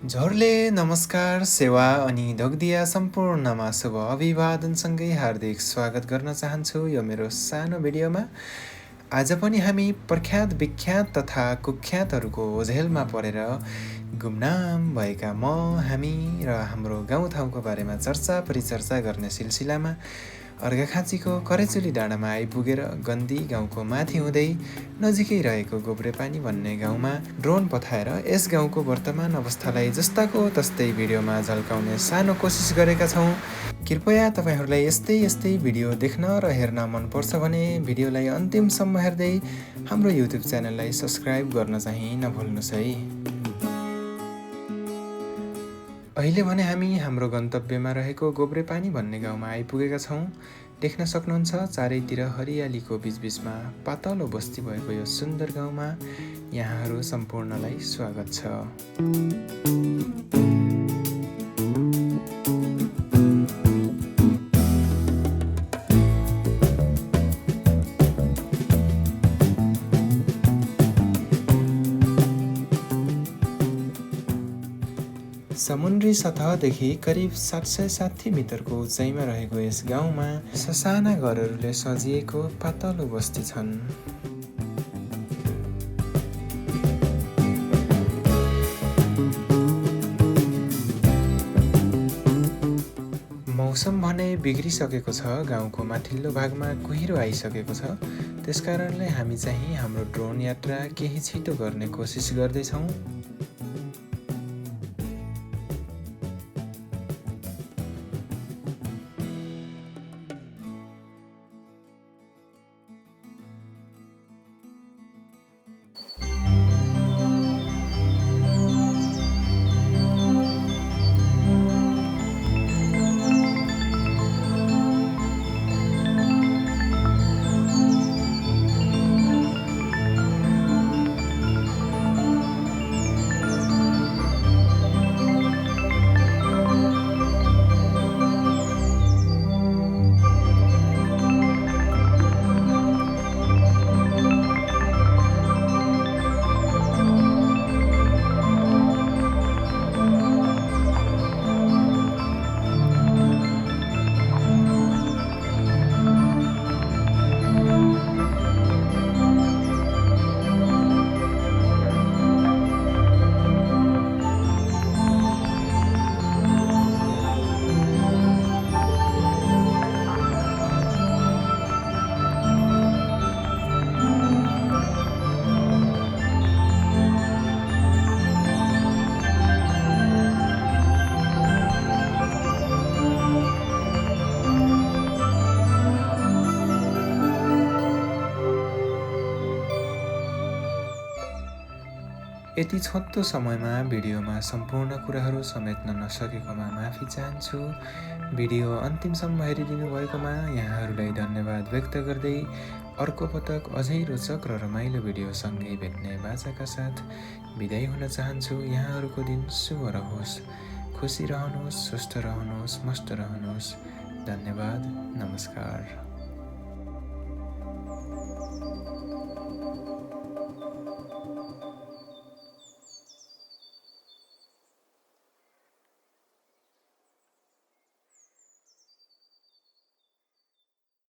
झोरले नमस्कार सेवा अनि ढोगदिया सम्पूर्णमा शुभ अभिवादनसँगै हार्दिक स्वागत गर्न चाहन्छु यो मेरो सानो भिडियोमा। आज पनि हामी प्रख्यात विख्यात तथा कुख्यातहरूको ओझेलमा परेर गुमनाम भएका हामी र हाम्रो गाउँठाउँको बारेमा चर्चा परिचर्चा गर्ने सिलसिलामा अर्घाखाँचीको करेचुली डाँडामा आइपुगेर गन्दी गाउँको माथि हुँदै नजिकै रहेको गोब्रेपानी भन्ने गाउँमा ड्रोन पठाएर यस गाउँको वर्तमान अवस्थालाई जस्ताको तस्तै भिडियोमा झल्काउने सानो कोसिस गरेका छौँ। कृपया तपाईहरूलाई यस्तै भिडियो देख्न र हेर्न मनपर्छ भने भिडियोलाई अन्तिमसम्म हेर्दै हाम्रो युट्युब च्यानललाई सब्स्क्राइब गर्न चाहिँ नभुल्नुहोस् है। अहिले भने हामी हाम्रो गन्तव्यमा रहेको गोब्रेपानी भन्ने गाउँमा आइपुगेका छौँ। देख्न सक्नुहुन्छ चारैतिर हरियालीको बीचबीचमा पातलो बस्ती भएको यो सुन्दर गाउँमा यहाँहरू सम्पूर्णलाई स्वागत छ। समुद्री सतहदेखि करिब 760 मिटरको उचाइमा रहेको यस गाउँमा ससाना घरहरूले सजिएको पातलो बस्ती छन्। मौसम भने बिग्रिसकेको छ। गाउँको माथिल्लो भागमा कुहिरो आइसकेको छ। त्यसकारणले हामी चाहिँ हाम्रो ड्रोन यात्रा केही छिटो गर्ने कोसिस गर्दैछौँ। यति छोटो समयमा भिडियोमा सम्पूर्ण कुराहरू समेट्न नसकेकोमा माफी चाहन्छु। भिडियो अन्तिमसम्म हेरिदिनु भएकोमा यहाँहरूलाई धन्यवाद व्यक्त गर्दै अर्को पटक अझै रोचक र रमाइलो भिडियोसँगै भेट्ने बाचाका साथ बिदाई हुन चाहन्छु। यहाँहरूको दिन शुभ रहोस्, खुसी रहनुहोस्, स्वस्थ रहनुहोस्, मस्त रहनुहोस्। धन्यवाद, नमस्कार।